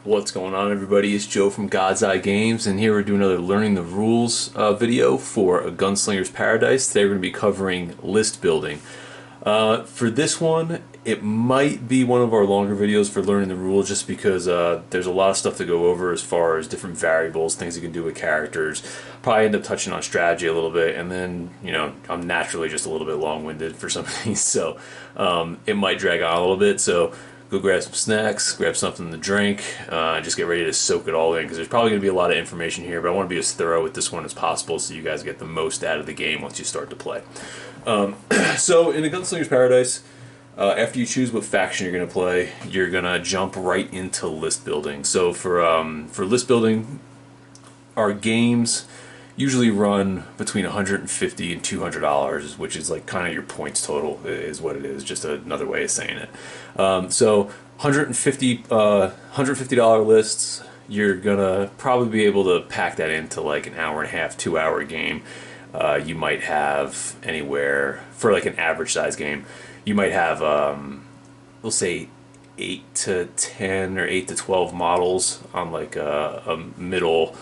What's going on, everybody? It's Joe from God's Eye Games, and here we're doing another Learning the Rules video for a Gunslinger's Paradise. Today we're going to be covering list building. For this one, it might be one of our longer videos for learning the rules just because there's a lot of stuff to go over as far as different variables, things you can do with characters. Probably end up touching on strategy a little bit, and then, I'm naturally just a little bit long-winded for some of these, so it might drag on a little bit, so go grab some snacks, grab something to drink, and just get ready to soak it all in because there's probably going to be a lot of information here, but I want to be as thorough with this one as possible so you guys get the most out of the game once you start to play. So in the Gunslinger's Paradise, after you choose what faction you're going to play, you're going to jump right into list building. So for list building, our games usually run between $150 and $200, which is like kind of your points total is what it is, just another way of saying it. So $150 lists, you're gonna probably be able to pack that into like an hour and a half, 2 hour game. You might have anywhere for like an average size game. You might have, we'll say 8 to 10 or 8 to 12 models on like a middle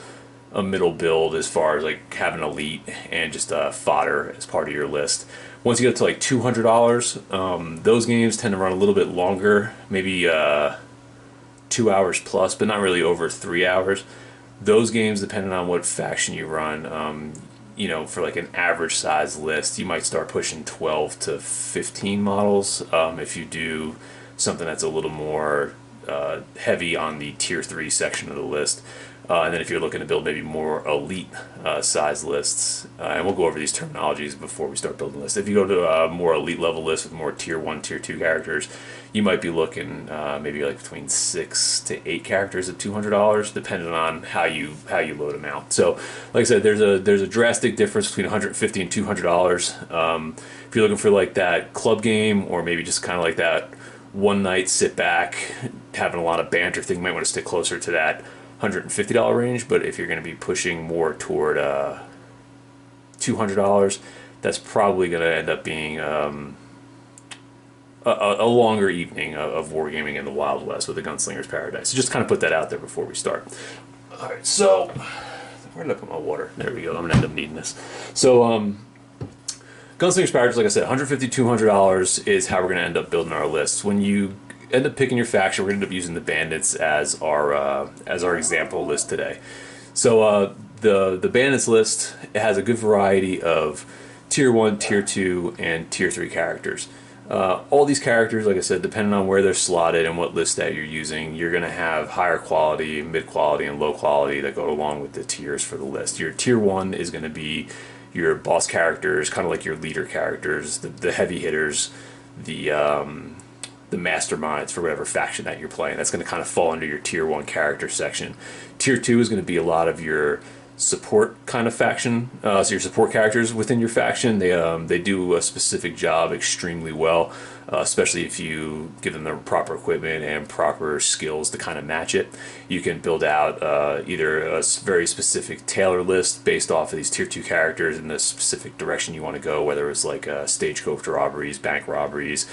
build as far as like having elite and just fodder as part of your list. Once you get to like $200, those games tend to run a little bit longer, maybe 2 hours plus, but not really over 3 hours. Those games, depending on what faction you run, for like an average size list, you might start pushing 12 to 15 models. If you do something that's a little more heavy on the tier 3 section of the list. And then if you're looking to build maybe more elite size lists, and we'll go over these terminologies before we start building lists. If you go to a more elite level list with more tier 1, tier 2 characters, you might be looking maybe like between 6 to 8 characters at $200, depending on how you load them out. So, like I said, there's a drastic difference between $150 and $200. If you're looking for like that club game, or maybe just kind of like that one night sit back, having a lot of banter thing, you might want to stick closer to that $150 range. But if you're going to be pushing more toward $200, that's probably going to end up being a longer evening of wargaming in the Wild West with the Gunslinger's Paradise. So just kind of put that out there before we start. All right, so where did I put my water? There we go. I'm going to end up needing this. So Gunslinger's Paradise, like I said, $150, $200 is how we're going to end up building our lists. When you end up picking your faction, we're going to end up using the bandits as our example list today. So the bandits list, it has a good variety of tier 1, tier 2, and tier 3 characters. All these characters, like I said, depending on where they're slotted and what list that you're using, you're going to have higher quality, mid quality, and low quality that go along with the tiers for the list. Your tier 1 is going to be your boss characters, kind of like your leader characters, the heavy hitters, the masterminds for whatever faction that you're playing. That's going to kind of fall under your tier 1 character section. Tier 2 is going to be a lot of your support kind of faction. So your support characters within your faction, they do a specific job extremely well, especially if you give them the proper equipment and proper skills to kind of match it. You can build out either a very specific tailor list based off of these tier 2 characters in the specific direction you want to go, whether it's like stagecoach robberies, bank robberies,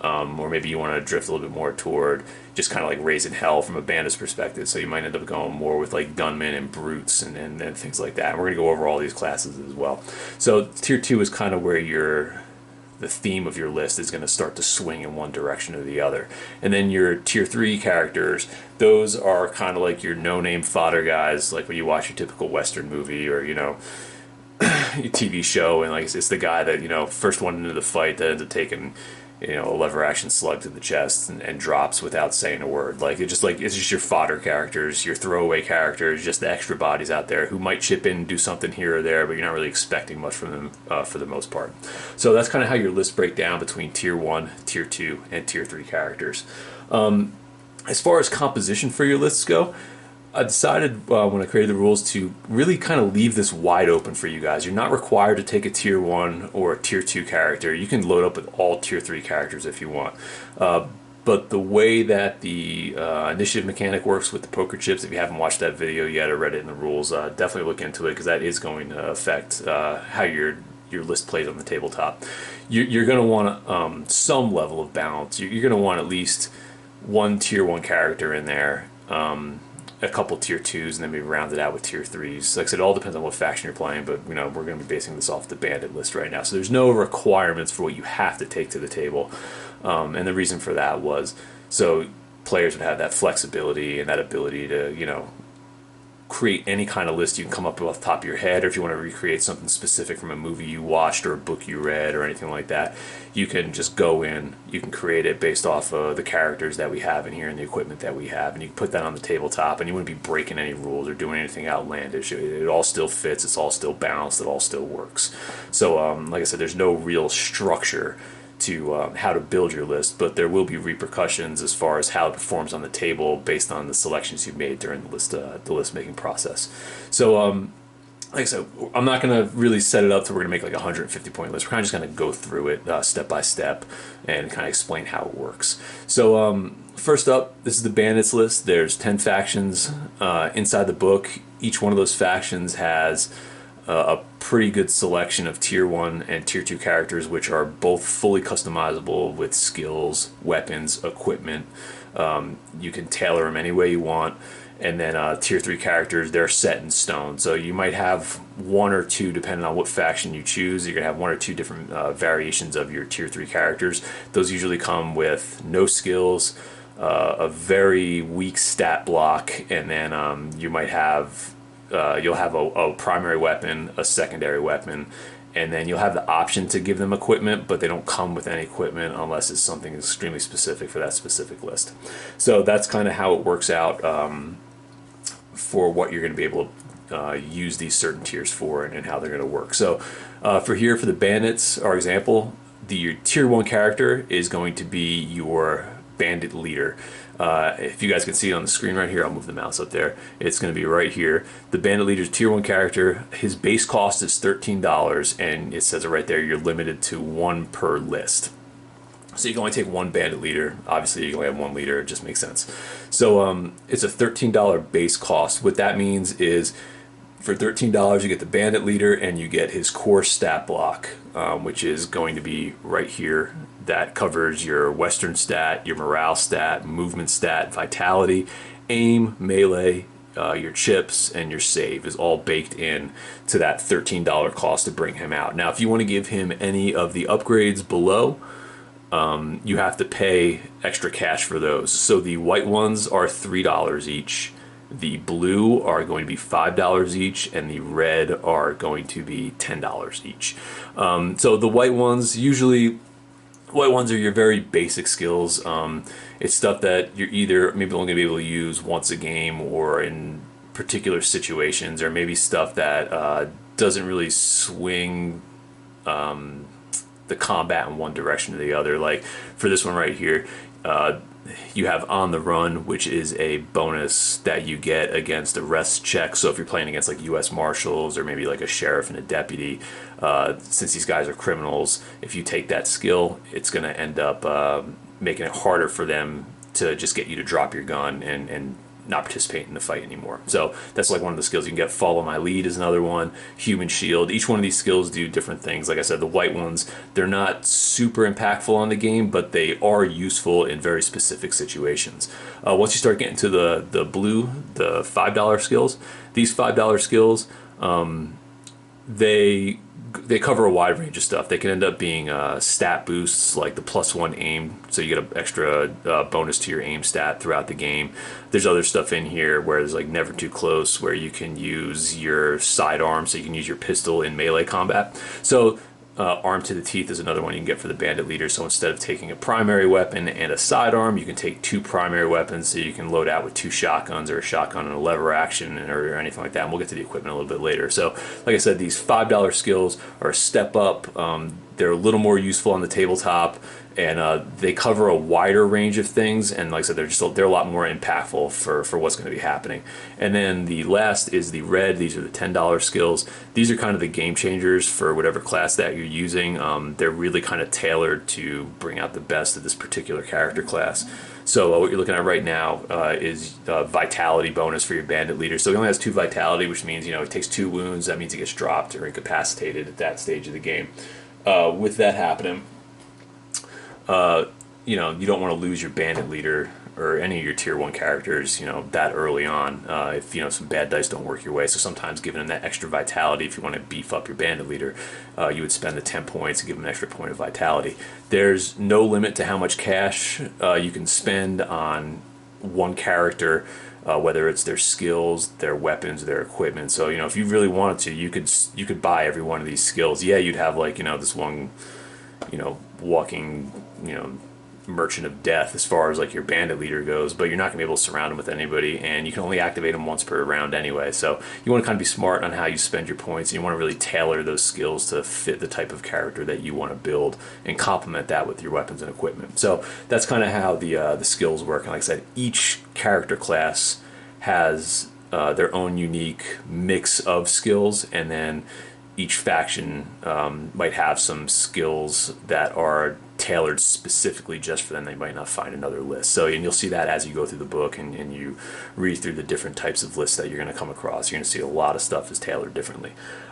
or maybe you want to drift a little bit more toward just kind of like raising hell from a bandit's perspective. So you might end up going more with like gunmen and brutes and things like that. And we're going to go over all these classes as well. So tier 2 is kind of where the theme of your list is going to start to swing in one direction or the other. And then your tier 3 characters, those are kind of like your no-name fodder guys, like when you watch your typical Western movie or, your TV show, and like it's the guy that, first one into the fight that ends up taking a lever action slug to the chest and drops without saying a word. It's just your fodder characters, your throwaway characters, just the extra bodies out there who might chip in and do something here or there, but you're not really expecting much from them for the most part. So that's kind of how your lists break down between tier 1, tier 2, and tier 3 characters. As far as composition for your lists go, I decided when I created the rules to really kind of leave this wide open for you guys. You're not required to take a tier 1 or a tier 2 character. You can load up with all tier 3 characters if you want. But the way that the initiative mechanic works with the poker chips, if you haven't watched that video yet or read it in the rules, definitely look into it because that is going to affect how your list plays on the tabletop. You're going to want some level of balance. You're going to want at least one tier 1 character in there a couple tier 2s, and then maybe round it out with tier 3s. Like I said, it all depends on what faction you're playing, but we're going to be basing this off the bandit list right now. So there's no requirements for what you have to take to the table. And the reason for that was so players would have that flexibility and that ability to, create any kind of list you can come up with off the top of your head, or if you want to recreate something specific from a movie you watched or a book you read or anything like that, you can just go in, you can create it based off of the characters that we have in here and the equipment that we have, and you can put that on the tabletop, and you wouldn't be breaking any rules or doing anything outlandish. It all still fits, it's all still balanced, it all still works. So like I said, there's no real structure to how to build your list, but there will be repercussions as far as how it performs on the table based on the selections you've made during the list making process. So like I said, I'm not going to really set it up to we're going to make like a 150 point list. We're kind of just going to go through it step by step and kind of explain how it works. So first up, this is the bandits list. There's 10 factions inside the book. Each one of those factions has a pretty good selection of tier 1 and tier 2 characters, which are both fully customizable with skills, weapons, equipment. You can tailor them any way you want. And then tier 3 characters, they're set in stone. So you might have one or two, depending on what faction you choose. You're going to have one or two different variations of your tier 3 characters. Those usually come with no skills, a very weak stat block, and then you might have you'll have a primary weapon, a secondary weapon, and then you'll have the option to give them equipment, but they don't come with any equipment unless it's something extremely specific for that specific list. So that's kind of how it works out for what you're going to be able to use these certain tiers for and how they're going to work. So for the bandits, our example, your tier 1 character is going to be your bandit leader. If you guys can see it on the screen right here, I'll move the mouse up there. It's going to be right here. The bandit leader's tier 1 character, his base cost is $13, and it says it right there, you're limited to 1 per list. So you can only take 1 bandit leader. Obviously, you can only have 1 leader. It just makes sense. So it's a $13 base cost. What that means is for $13, you get the bandit leader and you get his core stat block, which is going to be right here. That covers your Western stat, your morale stat, movement stat, vitality, aim, melee, your chips, and your save is all baked in to that $13 cost to bring him out. Now, if you want to give him any of the upgrades below, you have to pay extra cash for those. So the white ones are $3 each. The blue are going to be $5 each, and the red are going to be $10 each. So the white ones are your very basic skills. It's stuff that you're either maybe only going to be able to use once a game or in particular situations, or maybe stuff that doesn't really swing the combat in one direction or the other. Like for this one right here, you have On the Run, which is a bonus that you get against arrest checks. So if you're playing against like U.S. Marshals or maybe like a sheriff and a deputy, since these guys are criminals, if you take that skill, it's going to end up making it harder for them to just get you to drop your gun and not participate in the fight anymore. So that's like one of the skills you can get. Follow My Lead is another one. Human Shield. Each one of these skills do different things. Like I said, the white ones, they're not super impactful on the game, but they are useful in very specific situations. Once you start getting to the blue, the $5 skills, these $5 skills, they cover a wide range of stuff. They can end up being stat boosts, like the +1 aim, so you get an extra bonus to your aim stat throughout the game. There's other stuff in here where there's like Never Too Close, where you can use your sidearm, so you can use your pistol in melee combat. So Arm to the Teeth is another one you can get for the bandit leader. So instead of taking a primary weapon and a sidearm, you can take 2 primary weapons, so you can load out with 2 shotguns or a shotgun and a lever action or anything like that. And we'll get to the equipment a little bit later. So like I said, these $5 skills are a step up. They're a little more useful on the tabletop, and they cover a wider range of things. And like I said, they're a lot more impactful for what's going to be happening. And then the last is the red. These are the $10 skills. These are kind of the game changers for whatever class that you're using. They're really kind of tailored to bring out the best of this particular character class. So what you're looking at right now is a vitality bonus for your bandit leader. So he only has 2 vitality, which means it takes 2 wounds. That means he gets dropped or incapacitated at that stage of the game. With that happening, you don't want to lose your bandit leader or any of your tier 1 characters, that early on, if, some bad dice don't work your way. So sometimes giving them that extra vitality, if you want to beef up your bandit leader, you would spend the 10 points and give them an extra point of vitality. There's no limit to how much cash you can spend on one character, whether it's their skills, their weapons, their equipment. So if you really wanted to, you could buy every one of these skills. Yeah, you'd have like this one, walking, merchant of death as far as like your bandit leader goes, but you're not gonna be able to surround him with anybody, and you can only activate him once per round anyway. So you want to kind of be smart on how you spend your points, and you want to really tailor those skills to fit the type of character that you want to build, and complement that with your weapons and equipment. So that's kind of how the skills work. And like I said, each character class has their own unique mix of skills, and then each faction might have some skills that are tailored specifically just for them. They might not find another list. So, and you'll see that as you go through the book and you read through the different types of lists that you're going to come across. You're going to see a lot of stuff is tailored differently.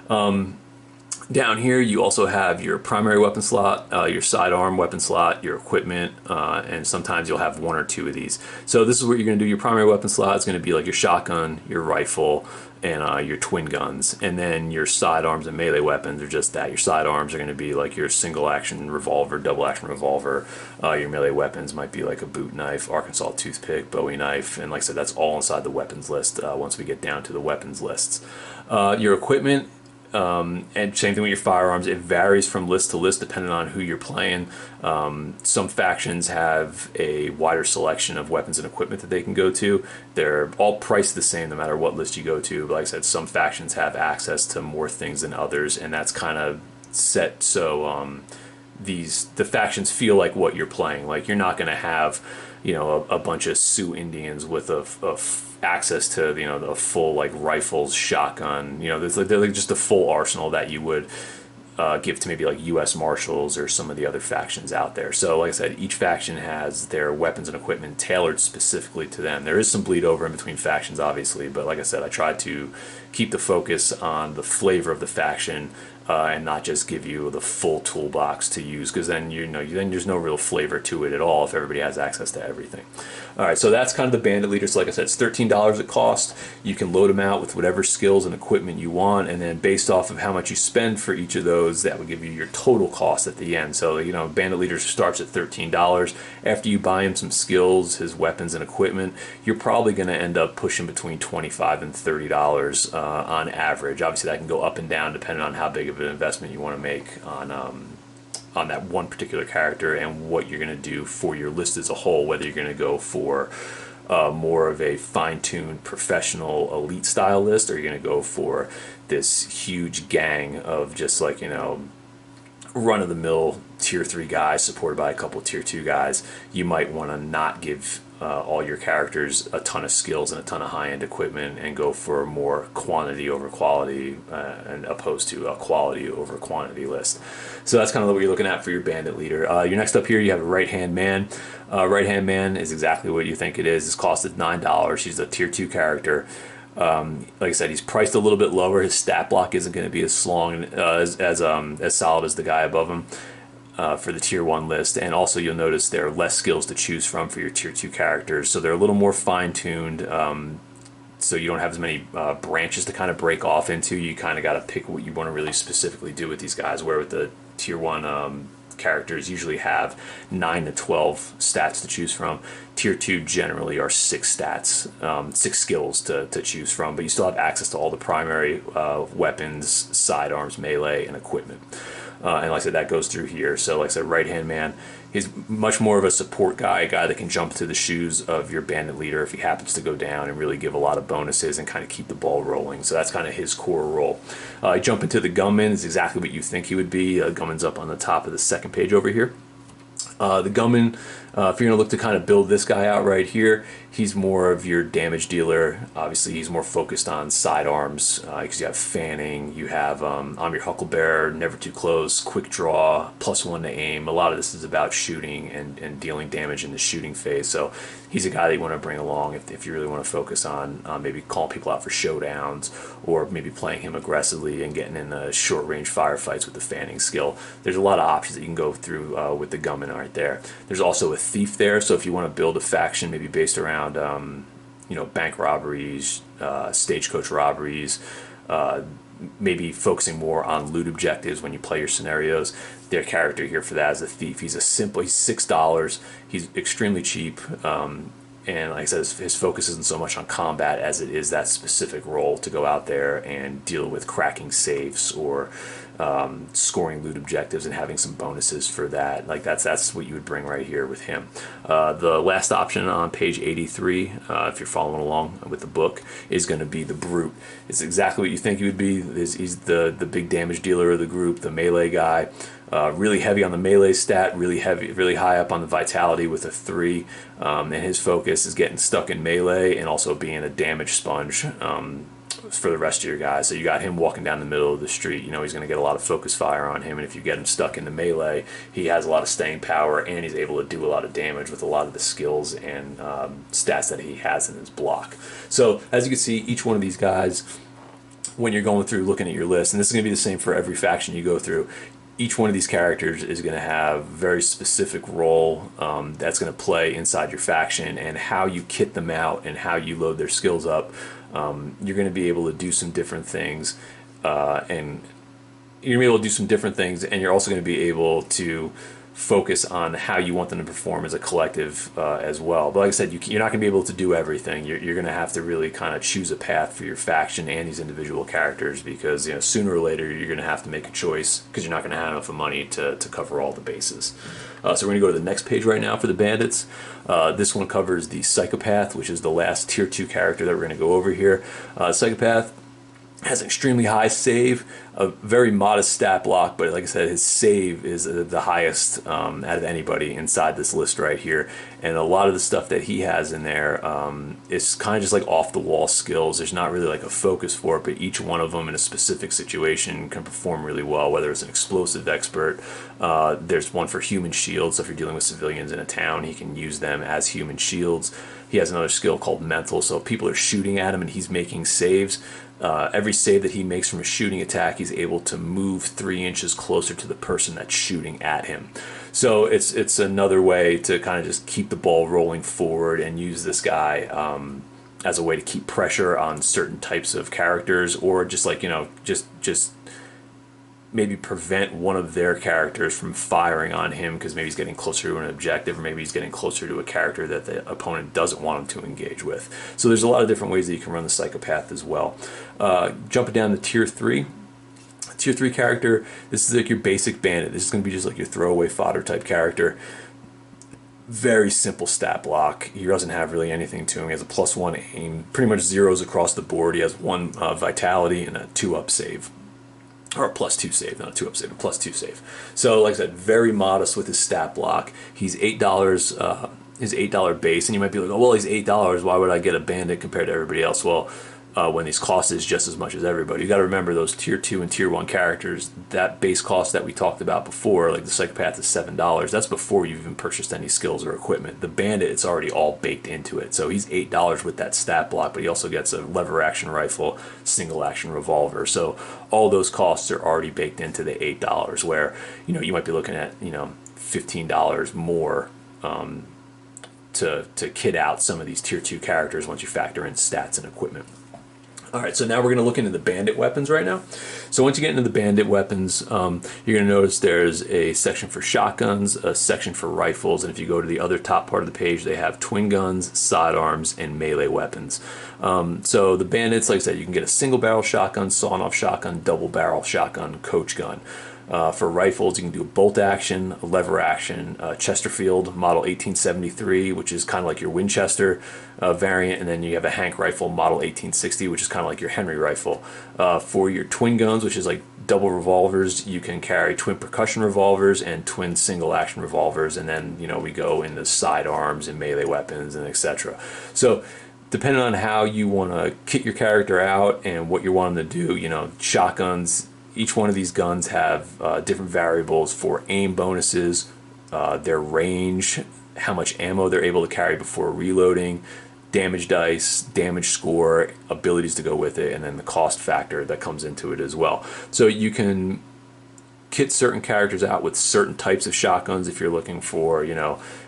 Down here, you also have your primary weapon slot, your sidearm weapon slot, your equipment, and sometimes you'll have one or two of these. So this is what you're going to do. Your primary weapon slot is going to be like your shotgun, your rifle, and your twin guns. And then your sidearms and melee weapons are just that. Your sidearms are going to be like your single action revolver, double action revolver. Your melee weapons might be like a boot knife, Arkansas toothpick, Bowie knife, and like I said, that's all inside the weapons list once we get down to the weapons lists. Your equipment, and same thing with your firearms. It varies from list to list depending on who you're playing. Some factions have a wider selection of weapons and equipment that they can go to. They're all priced the same no matter what list you go to. But like I said, some factions have access to more things than others, and that's kind of set so the factions feel like what you're playing. Like you're not going to have a bunch of Sioux Indians with access to the full like rifles, shotgun. They're like just a full arsenal that you would give to maybe like U.S. Marshals or some of the other factions out there. So like I said, each faction has their weapons and equipment tailored specifically to them. There is some bleed over in between factions, obviously, but like I said, I try to keep the focus on the flavor of the faction and not just give you the full toolbox to use, because then then there's no real flavor to it at all if everybody has access to everything. All right, so that's kind of the bandit leader. So like I said, it's $13 it costs. You can load them out with whatever skills and equipment you want, and then based off of how much you spend for each of those, that would give you your total cost at the end. So bandit leader starts at $13. After you buy him some skills, his weapons and equipment, you're probably going to end up pushing between $25 and $30 on average. Obviously, that can go up and down depending on how big of an investment you want to make on that one particular character and what you're going to do for your list as a whole, whether you're going to go for more of a fine-tuned professional elite style list, or you're going to go for this huge gang of just like run-of-the-mill tier 3 guys supported by a couple tier 2 guys. You might want to not give all your characters a ton of skills and a ton of high-end equipment and go for more quantity over quality and opposed to a quality over quantity list. So that's kind of what you're looking at for your bandit leader. Your next up here, you have a right-hand man. Right-hand man is exactly what you think it is. It's costed $9. He's a tier 2 character. Like I said, he's priced a little bit lower. His stat block isn't going to be as strong as solid as the guy above him for the tier 1 list, and also you'll notice there are less skills to choose from for your tier 2 characters, so they're a little more fine-tuned. So you don't have as many branches to kind of break off into. You kind of got to pick what you want to really specifically do with these guys, where with the tier 1 characters usually have 9 to 12 stats to choose from. Tier 2 generally are 6 stats, 6 skills to choose from, but you still have access to all the primary weapons, sidearms, melee, and equipment. And like I said, that goes through here. So like I said, right-hand man, he's much more of a support guy, a guy that can jump into the shoes of your bandit leader if he happens to go down and really give a lot of bonuses and kind of keep the ball rolling. So that's kind of his core role. Jump into the gunman is exactly what you think he would be. Gunman's up on the top of the second page over here. The gunman, if you're going to look to kind of build this guy out right here, he's more of your damage dealer. Obviously, he's more focused on sidearms because you have fanning, you have I'm your hucklebearer, never too close, quick draw, +1 to aim. A lot of this is about shooting and dealing damage in the shooting phase. So he's a guy that you want to bring along if you really want to focus on maybe calling people out for showdowns, or maybe playing him aggressively and getting in short-range firefights with the fanning skill. There's a lot of options that you can go through with the gunman right there. There's also a thief there, so if you want to build a faction maybe based around bank robberies, stagecoach robberies, maybe focusing more on loot objectives when you play your scenarios, their character here for that is a thief. He's he's $6. He's extremely cheap. And like I said, his focus isn't so much on combat as it is that specific role to go out there and deal with cracking safes or scoring loot objectives and having some bonuses for that. Like that's what you would bring right here with him. The last option on page 83, if you're following along with the book, is going to be the Brute. It's exactly what you think he would be. He's the big damage dealer of the group, the melee guy. Really heavy on the melee stat, really high up on the vitality with a 3, and his focus is getting stuck in melee and also being a damage sponge for the rest of your guys. So you got him walking down the middle of the street, he's going to get a lot of focus fire on him, and if you get him stuck in the melee, he has a lot of staying power, and he's able to do a lot of damage with a lot of the skills and stats that he has in his block. So as you can see, each one of these guys, when you're going through looking at your list, and this is going to be the same for every faction you go through, each one of these characters is going to have a very specific role that's going to play inside your faction, and how you kit them out and how you load their skills up. You're going to be able to do some different things, and you're also going to be able to focus on how you want them to perform as a collective as well. But like I said, you're not going to be able to do everything. You're going to have to really kind of choose a path for your faction and these individual characters, because sooner or later you're going to have to make a choice, because you're not going to have enough money to cover all the bases. So we're going to go to the next page right now for the bandits. This one covers the Psychopath, which is the last tier 2 character that we're going to go over here. Psychopath has an extremely high save, a very modest stat block, but like I said, his save is the highest out of anybody inside this list right here. And a lot of the stuff that he has in there is kind of just like off-the-wall skills. There's not really like a focus for it, but each one of them in a specific situation can perform really well, whether it's an explosive expert. There's one for human shields, so if you're dealing with civilians in a town, he can use them as human shields. He has another skill called mental, so if people are shooting at him and he's making saves, every save that he makes from a shooting attack, he's able to move 3 inches closer to the person that's shooting at him. So it's another way to kind of just keep the ball rolling forward and use this guy as a way to keep pressure on certain types of characters, or just like just maybe prevent one of their characters from firing on him because maybe he's getting closer to an objective, or maybe he's getting closer to a character that the opponent doesn't want him to engage with. So there's a lot of different ways that you can run the Psychopath as well. Jumping down to tier 3. Tier 3 character, this is like your basic bandit. This is going to be just like your throwaway fodder type character. Very simple stat block. He doesn't have really anything to him. He has a +1 aim, pretty much zeros across the board. He has 1 vitality and a 2-up save. Or a +2 save, not a 2-up save, a +2 save. So, like I said, very modest with his stat block. He's $8, his $8 base, and you might be like, oh, well, he's $8. Why would I get a bandit compared to everybody else? Well, when these cost is just as much as everybody. You got to remember those tier 2 and tier 1 characters, that base cost that we talked about before, like the Psychopath is $7. That's before you've even purchased any skills or equipment. The bandit, it's already all baked into it. So he's $8 with that stat block, but he also gets a lever action rifle, single action revolver. So all those costs are already baked into the $8, where you might be looking at $15 more to kit out some of these tier 2 characters once you factor in stats and equipment. Alright, so now we're going to look into the bandit weapons right now. So once you get into the bandit weapons, you're going to notice there's a section for shotguns, a section for rifles, and if you go to the other top part of the page, they have twin guns, sidearms, and melee weapons. So the bandits, like I said, you can get a single barrel shotgun, sawn-off shotgun, double barrel shotgun, coach gun. For rifles, you can do a bolt action, a lever action, Chesterfield model 1873, which is kind of like your Winchester variant, and then you have a Hank rifle model 1860, which is kind of like your Henry rifle. For your twin guns, which is like double revolvers, you can carry twin percussion revolvers and twin single action revolvers, and then we go into sidearms and melee weapons and etc. So depending on how you want to kit your character out and what you're wanting to do, shotguns, each one of these guns have different variables for aim bonuses, their range, how much ammo they're able to carry before reloading, damage dice, damage score, abilities to go with it, and then the cost factor that comes into it as well. So you can kit certain characters out with certain types of shotguns. If you're looking for,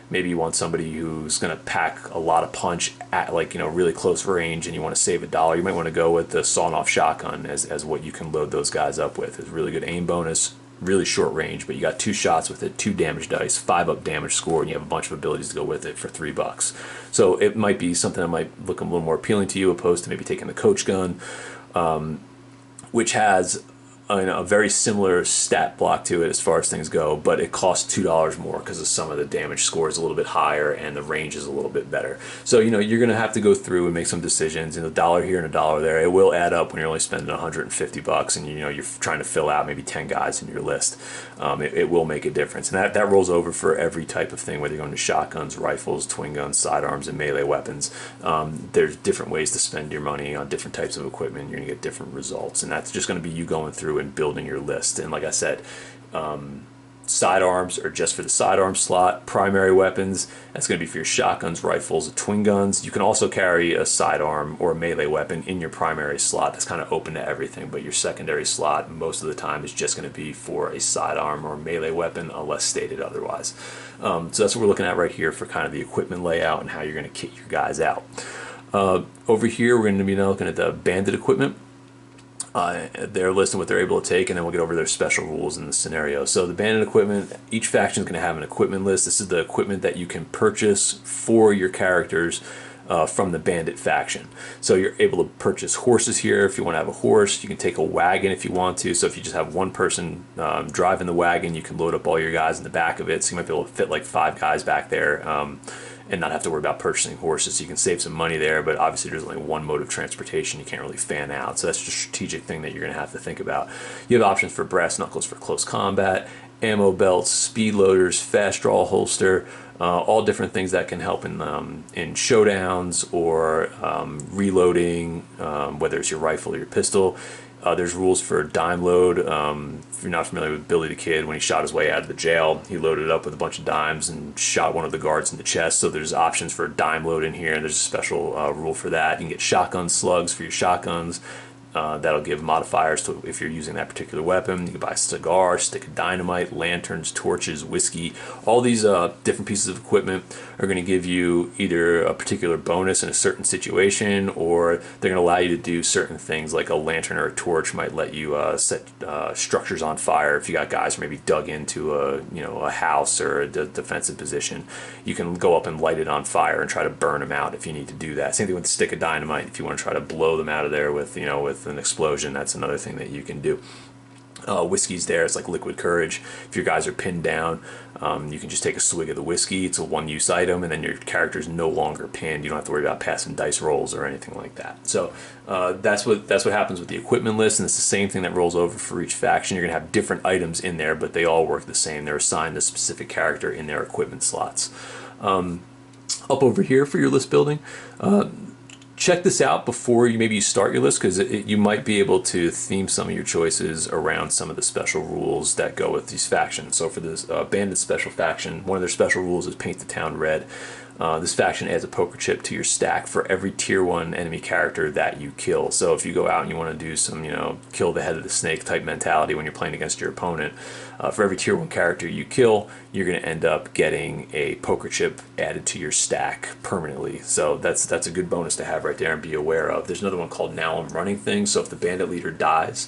maybe you want somebody who's going to pack a lot of punch at like, really close range, and you want to save $1, you might want to go with the sawn-off shotgun as what you can load those guys up with. It's a really good aim bonus, really short range, but you got 2 shots with it, 2 damage dice, 5 up damage score, and you have a bunch of abilities to go with it for $3. So it might be something that might look a little more appealing to you, opposed to maybe taking the coach gun, which has a very similar stat block to it as far as things go, but it costs $2 more because of some of the damage score is a little bit higher and the range is a little bit better. So you're going to have to go through and make some decisions. $1 here and $1 there. It will add up when you're only spending $150, and you're trying to fill out maybe 10 guys in your list. It will make a difference, and that rolls over for every type of thing, whether you're going to shotguns, rifles, twin guns, sidearms, and melee weapons. There's different ways to spend your money on different types of equipment. You're going to get different results, and that's just going to be you going through and building your list. And like I said, sidearms are just for the sidearm slot. Primary weapons, that's going to be for your shotguns, rifles, twin guns. You can also carry a sidearm or a melee weapon in your primary slot. That's kind of open to everything, but your secondary slot most of the time is just going to be for a sidearm or melee weapon unless stated otherwise. So that's what we're looking at right here for kind of the equipment layout and how you're going to kit your guys out. Over here we're going to be looking at the bandit equipment. Their list and what they're able to take, and then we'll get over their special rules in the scenario. So the bandit equipment, each faction is going to have an equipment list. This is the equipment that you can purchase for your characters from the bandit faction. So you're able to purchase horses here if you want to have a horse. You can take a wagon if you want to. So if you just have one person driving the wagon, you can load up all your guys in the back of it. So you might be able to fit like 5 guys back there. And not have to worry about purchasing horses. So you can save some money there, but obviously there's only one mode of transportation. You can't really fan out. So that's just a strategic thing that you're going to have to think about. You have options for brass knuckles for close combat, ammo belts, speed loaders, fast draw holster, all different things that can help in showdowns or reloading, whether it's your rifle or your pistol. There's rules for dime load. If you're not familiar with Billy the Kid, when he shot his way out of the jail, he loaded up with a bunch of dimes and shot one of the guards in the chest. So there's options for dime load in here, and there's a special rule for that. You can get shotgun slugs for your shotguns. That'll give modifiers to if you're using that particular weapon. You can buy a cigar, stick of dynamite, lanterns, torches, whiskey. All these different pieces of equipment are going to give you either a particular bonus in a certain situation, or they're going to allow you to do certain things. Like a lantern or a torch might let you set structures on fire. If you got guys who maybe dug into a house or a defensive position, you can go up and light it on fire and try to burn them out if you need to do that. Same thing with a stick of dynamite. If you want to try to blow them out of there with an explosion, that's another thing that you can do. Whiskey's there. It's like liquid courage. If your guys are pinned down, you can just take a swig of the whiskey. It's a one-use item, and then your character's no longer pinned. You don't have to worry about passing dice rolls or anything like that. So that's what happens with the equipment list, and it's the same thing that rolls over for each faction. You're gonna have different items in there, but they all work the same. They're assigned a specific character in their equipment slots. Up over here for your list building, check this out before you start your list, because you might be able to theme some of your choices around some of the special rules that go with these factions. So for this bandit special faction, one of their special rules is paint the town red. This faction adds a poker chip to your stack for every tier 1 enemy character that you kill. So if you go out and you want to do some, kill the head of the snake type mentality when you're playing against your opponent, for every tier 1 character you kill, you're going to end up getting a poker chip added to your stack permanently. So that's a good bonus to have right there and be aware of. There's another one called Now I'm Running thing. So if the bandit leader dies,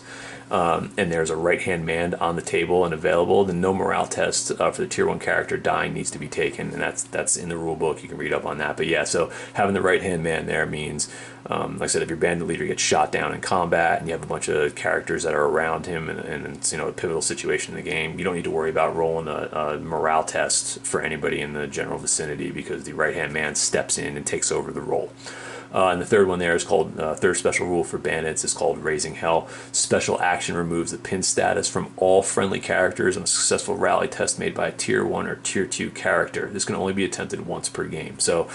and there's a right-hand man on the table and available, then no morale test for the tier 1 character dying needs to be taken, and that's in the rule book. You can read up on that. But yeah, so having the right-hand man there means, like I said, if your bandit leader gets shot down in combat and you have a bunch of characters that are around him and it's a pivotal situation in the game, you don't need to worry about rolling a morale test for anybody in the general vicinity, because the right-hand man steps in and takes over the role. And the third one there is called, third special rule for bandits is called Raising Hell. Special action removes the pin status from all friendly characters on a successful rally test made by a tier 1 or tier 2 character. This can only be attempted once per game. So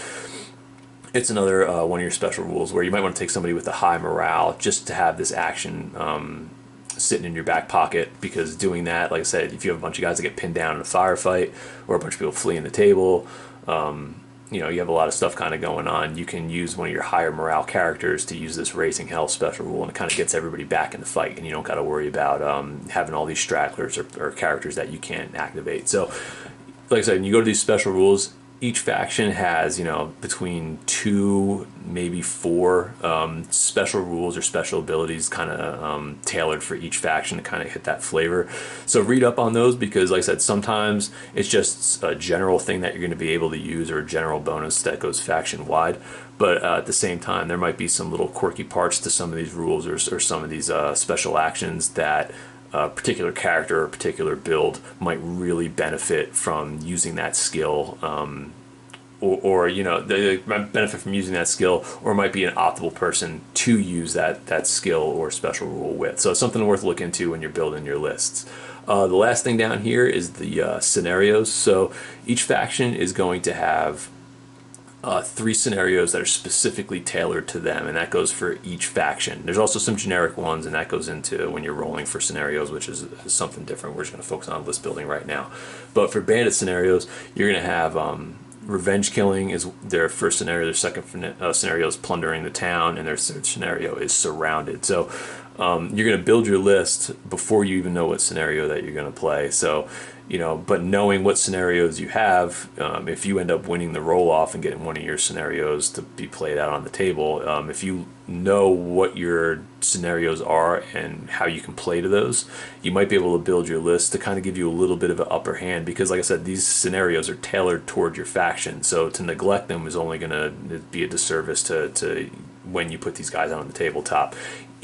it's another one of your special rules where you might want to take somebody with a high morale just to have this action sitting in your back pocket, because doing that, like I said, if you have a bunch of guys that get pinned down in a firefight or a bunch of people fleeing the table, you have a lot of stuff kind of going on, you can use one of your higher morale characters to use this Raising Hell special rule, and it kind of gets everybody back in the fight, and you don't got to worry about having all these stragglers or characters that you can't activate. So, like I said, when you go to these special rules, each faction has, between 2, maybe 4 special rules or special abilities kind of tailored for each faction to kind of hit that flavor. So read up on those, because like I said, sometimes it's just a general thing that you're going to be able to use, or a general bonus that goes faction wide. But at the same time, there might be some little quirky parts to some of these rules, or some of these special actions that a particular character or a particular build might really benefit from using that skill, or they might benefit from using that skill, or might be an optimal person to use that skill or special rule with. So it's something worth looking into when you're building your lists. The last thing down here is the scenarios. So each faction is going to have 3 scenarios that are specifically tailored to them, and that goes for each faction. There's also some generic ones, and that goes into when you're rolling for scenarios, which is something different. We're just going to focus on list building right now. But for bandit scenarios, you're going to have revenge killing is their first scenario. Their second scenario is plundering the town, and their third scenario is surrounded. So you're going to build your list before you even know what scenario that you're going to play. So but knowing what scenarios you have, if you end up winning the roll-off and getting one of your scenarios to be played out on the table, if you know what your scenarios are and how you can play to those, you might be able to build your list to kind of give you a little bit of an upper hand, because like I said, these scenarios are tailored toward your faction, so to neglect them is only going to be a disservice to when you put these guys out on the tabletop.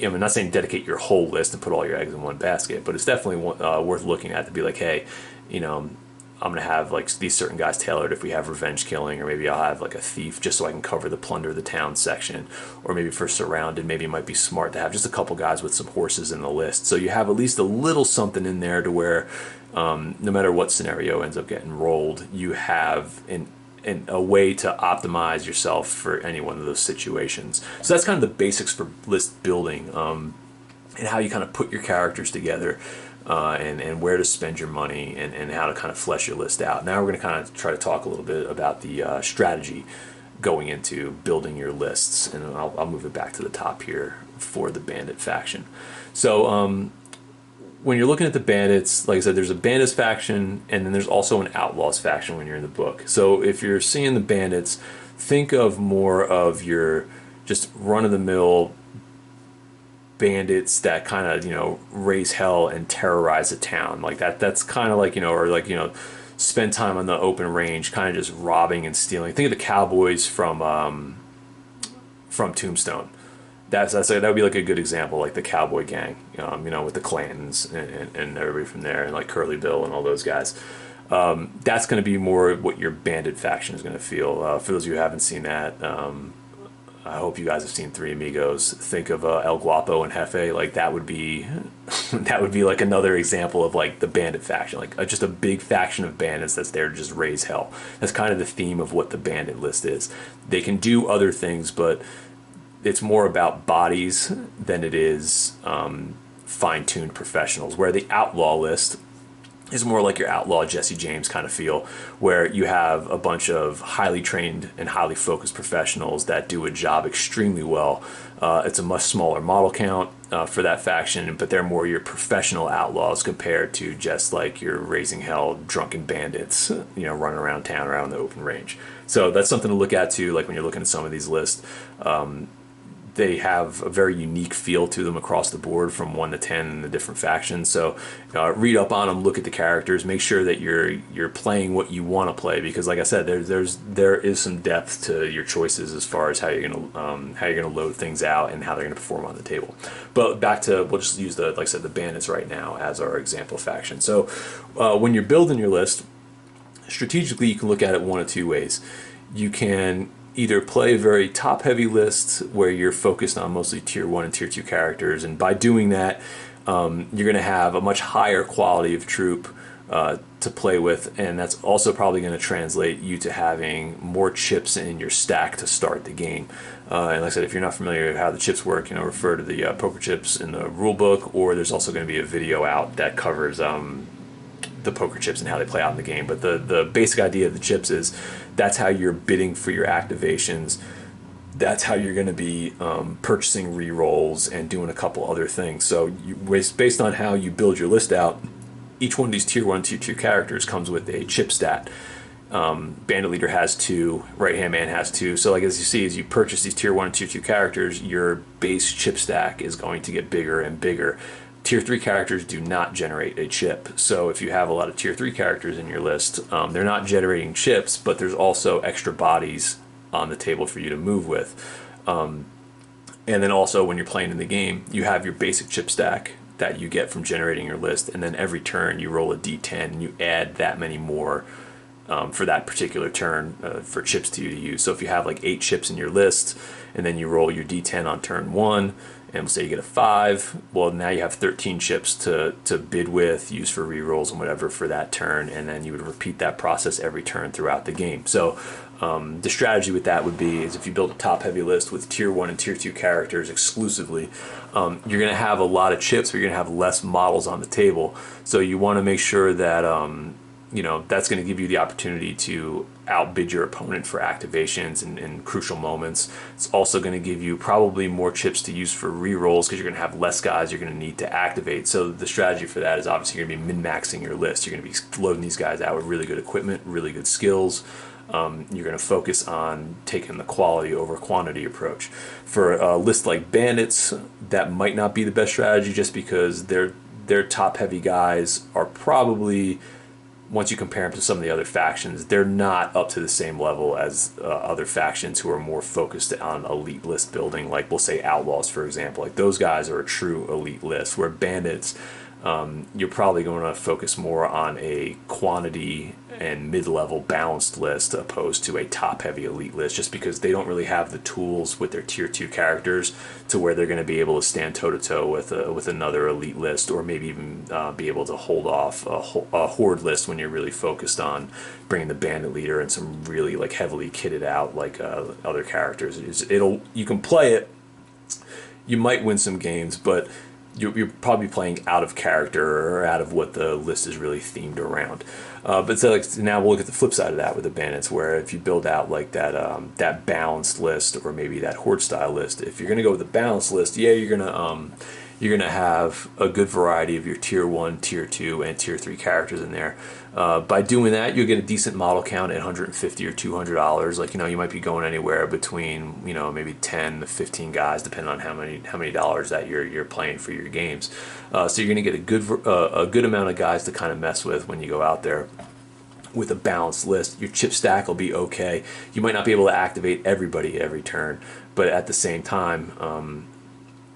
I'm not saying dedicate your whole list and put all your eggs in one basket, but it's definitely worth looking at to be like, hey, I'm going to have like these certain guys tailored if we have revenge killing, or maybe I'll have like a thief just so I can cover the plunder of the town section, or maybe for surrounded, maybe it might be smart to have just a couple guys with some horses in the list. So you have at least a little something in there to where no matter what scenario ends up getting rolled, you have a way to optimize yourself for any one of those situations. So that's kind of the basics for list building, and how you kind of put your characters together, and where to spend your money, and how to kind of flesh your list out. Now we're going to kind of try to talk a little bit about the strategy going into building your lists, and I'll move it back to the top here for the bandit faction. So when you're looking at the bandits, like I said, there's a bandits faction, and then there's also an outlaws faction when you're in the book. So if you're seeing the bandits, think of more of your just run-of-the-mill bandits that kind of raise hell and terrorize a town like that. That's kind of like spend time on the open range, kind of just robbing and stealing. Think of the cowboys from Tombstone. That would be like a good example, like the cowboy gang, with the Clantons and everybody from there, and like Curly Bill and all those guys. That's going to be more what your bandit faction is going to feel. For those of you who haven't seen that, I hope you guys have seen Three Amigos. Think of El Guapo and Jefe. Like that would be like another example of like the bandit faction, like just a big faction of bandits that's there to just raise hell. That's kind of the theme of what the bandit list is. They can do other things, but it's more about bodies than it is fine-tuned professionals. Where the outlaw list is more like your outlaw Jesse James kind of feel, where you have a bunch of highly trained and highly focused professionals that do a job extremely well. It's a much smaller model count for that faction, but they're more your professional outlaws compared to just like your raising hell drunken bandits, running around town around the open range. So that's something to look at too, like when you're looking at some of these lists. They have a very unique feel to them across the board from 1 to 10 in the different factions. So read up on them, look at the characters, make sure that you're playing what you want to play, because like I said, there is some depth to your choices as far as how you're gonna load things out and how they're gonna perform on the table. But back to, we'll just use the bandits right now as our example faction. So when you're building your list, strategically you can look at it one of two ways. You can either play a very top-heavy list where you're focused on mostly Tier 1 and Tier 2 characters, and by doing that, you're going to have a much higher quality of troop to play with, and that's also probably going to translate you to having more chips in your stack to start the game. And like I said, if you're not familiar with how the chips work, refer to the poker chips in the rule book, or there's also going to be a video out that covers the poker chips and how they play out in the game. But the basic idea of the chips is that's how you're bidding for your activations. That's how you're going to be purchasing rerolls and doing a couple other things. So based on how you build your list out, each one of these tier 1, tier 2 characters comes with a chip stat. Bandit Leader has 2, Right Hand Man has 2. So like as you see, as you purchase these tier 1 and tier 2 characters, your base chip stack is going to get bigger and bigger. Tier 3 characters do not generate a chip. So if you have a lot of tier 3 characters in your list, they're not generating chips, but there's also extra bodies on the table for you to move with. And then also when you're playing in the game, you have your basic chip stack that you get from generating your list, and then every turn you roll a d10 and you add that many more for that particular turn for chips to use. So if you have like 8 chips in your list and then you roll your d10 on turn 1 and we'll say you get a 5, well now you have 13 chips to bid with, use for rerolls and whatever for that turn, and then you would repeat that process every turn throughout the game. So the strategy with that would be is if you build a top heavy list with tier 1 and tier 2 characters exclusively, you're going to have a lot of chips, but you're going to have less models on the table. So you want to make sure that that's going to give you the opportunity to outbid your opponent for activations in crucial moments. It's also going to give you probably more chips to use for rerolls because you're going to have less guys you're going to need to activate. So the strategy for that is obviously you're going to be min-maxing your list. You're going to be loading these guys out with really good equipment, really good skills. You're going to focus on taking the quality over quantity approach. For a list like Bandits, that might not be the best strategy just because their top heavy guys are probably, once you compare them to some of the other factions, they're not up to the same level as other factions who are more focused on elite list building, like we'll say Outlaws, for example. Like those guys are a true elite list, where Bandits, you're probably going to focus more on a quantity and mid-level balanced list opposed to a top-heavy elite list, just because they don't really have the tools with their tier 2 characters to where they're going to be able to stand toe-to-toe with another elite list, or maybe even be able to hold off a horde list when you're really focused on bringing the Bandit Leader and some really like heavily kitted out like other characters. You can play it, you might win some games, but you're probably playing out of character or out of what the list is really themed around. But so like now we'll look at the flip side of that with the bandits, where if you build out like that balanced list, or maybe that horde style list, if you're gonna go with a balanced list, yeah, you're gonna have a good variety of your tier 1, tier 2, and tier 3 characters in there. By doing that, you'll get a decent model count at $150 or $200. Like, you might be going anywhere between, maybe 10 to 15 guys, depending on how many dollars that you're playing for your games. So you're going to get a good amount of guys to kind of mess with when you go out there. With a balanced list, your chip stack will be okay. You might not be able to activate everybody every turn, but at the same time,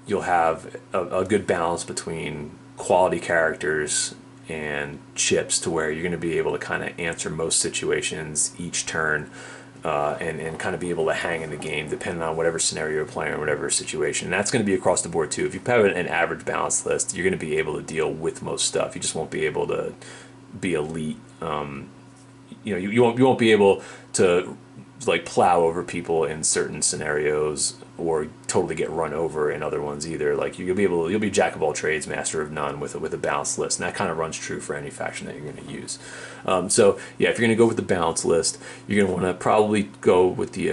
you'll have a good balance between quality characters and chips, to where you're going to be able to kind of answer most situations each turn, and kind of be able to hang in the game depending on whatever scenario you're playing or whatever situation. And that's going to be across the board too. If you have an average balanced list, you're going to be able to deal with most stuff. You just won't be able to be elite. You won't be able to like plow over people in certain scenarios, or totally get run over in other ones either. Like you'll be jack of all trades, master of none with a balanced list, and that kind of runs true for any faction that you're going to use. So yeah, if you're going to go with the balanced list, you're going to want to probably go with the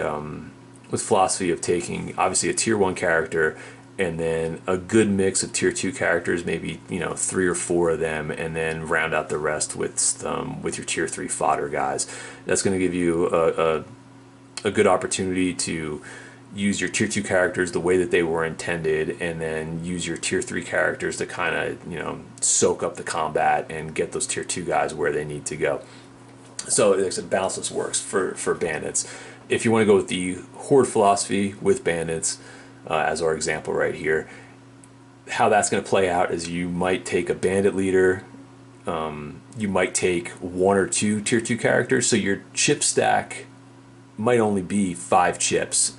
with philosophy of taking obviously a tier 1 character, and then a good mix of tier 2 characters, maybe 3 or 4 of them, and then round out the rest with your tier 3 fodder guys. That's going to give you a good opportunity to use your tier 2 characters the way that they were intended, and then use your tier 3 characters to kind of soak up the combat and get those tier 2 guys where they need to go. So like I said, balance list works for bandits. If you want to go with the horde philosophy with bandits, as our example right here, how that's going to play out is you might take a bandit leader, you might take 1 or 2 tier 2 characters, so your chip stack might only be 5 chips.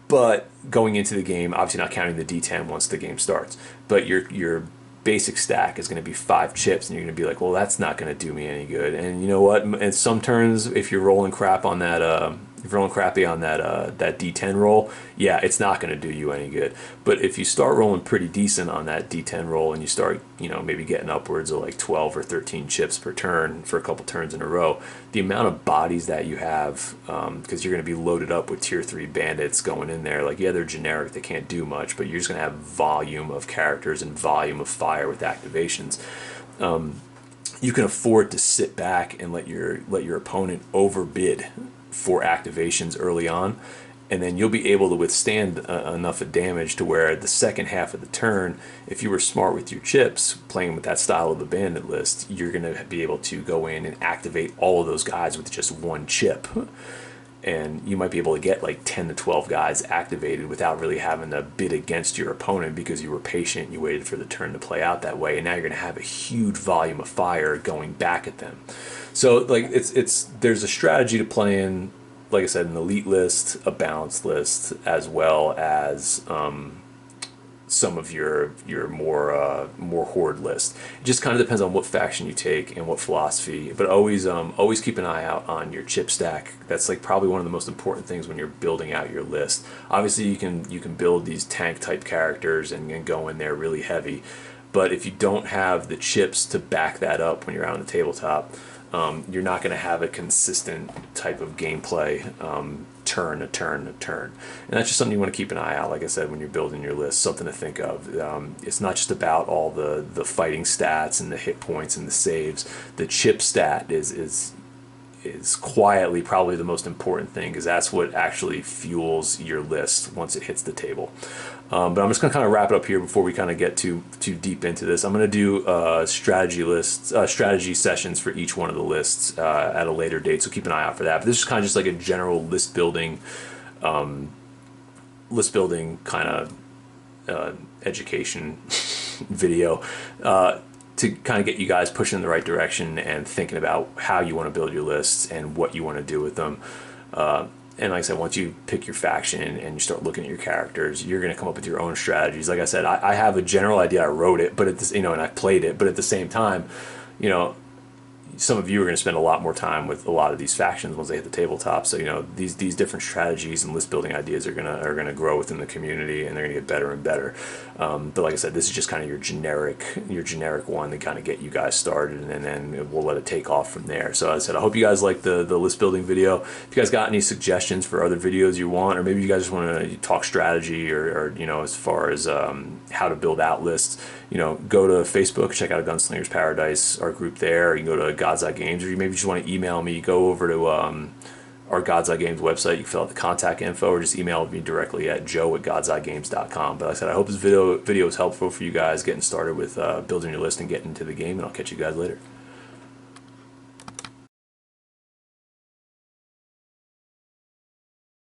But going into the game, obviously not counting the D10 once the game starts, but your basic stack is going to be 5 chips, and you're going to be like, well, that's not going to do me any good. And you know what? In some turns, if you're rolling crap on that If you're rolling crappy on that D10 roll, yeah, it's not going to do you any good. But if you start rolling pretty decent on that D10 roll and you start, maybe getting upwards of like 12 or 13 chips per turn for a couple turns in a row, the amount of bodies that you have, because you're going to be loaded up with tier 3 bandits going in there, like, yeah, they're generic, they can't do much, but you're just going to have volume of characters and volume of fire with activations. You can afford to sit back and let your opponent overbid for activations early on, and then you'll be able to withstand enough of damage to where the second half of the turn, if you were smart with your chips, playing with that style of a bandit list, you're going to be able to go in and activate all of those guys with just one chip. And you might be able to get like 10 to 12 guys activated without really having to bid against your opponent because you were patient, you waited for the turn to play out that way, and now you're going to have a huge volume of fire going back at them. So like there's a strategy to playing, like I said, an elite list, a balanced list, as well as some of your more horde list. It just kind of depends on what faction you take and what philosophy. But always keep an eye out on your chip stack. That's like probably one of the most important things when you're building out your list. Obviously, you can build these tank type characters and go in there really heavy. But if you don't have the chips to back that up when you're out on the tabletop, you're not going to have a consistent type of gameplay turn to turn to turn. And that's just something you want to keep an eye out, like I said, when you're building your list, something to think of. It's not just about all the fighting stats and the hit points and the saves. The chip stat is quietly probably the most important thing, because that's what actually fuels your list once it hits the table. But I'm just going to kind of wrap it up here before we kind of get too deep into this. I'm going to do strategy sessions for each one of the lists at a later date, so keep an eye out for that. But this is kind of just like a general list building kind of education video to kind of get you guys pushing in the right direction and thinking about how you want to build your lists and what you want to do with them. And like I said, once you pick your faction and you start looking at your characters, you're going to come up with your own strategies. Like I said, I have a general idea. I wrote it, but and I played it. But at the same time, some of you are going to spend a lot more time with a lot of these factions once they hit the tabletop. So these different strategies and list building ideas are gonna grow within the community, and they're gonna get better and better. But like I said, this is just kind of your generic one to kind of get you guys started, and then we'll let it take off from there. So as I said, I hope you guys like the list building video. If you guys got any suggestions for other videos you want, or maybe you guys just want to talk strategy or as far as how to build out lists, go to Facebook, check out Gunslinger's Paradise, our group there. Or you can go to God's Eye Games, or you maybe just want to email me, go over to our God's Eye Games website. You can fill out the contact info, or just email me directly at joe@godseyegames.com. But like I said, I hope this video is helpful for you guys getting started with building your list and getting into the game, and I'll catch you guys later.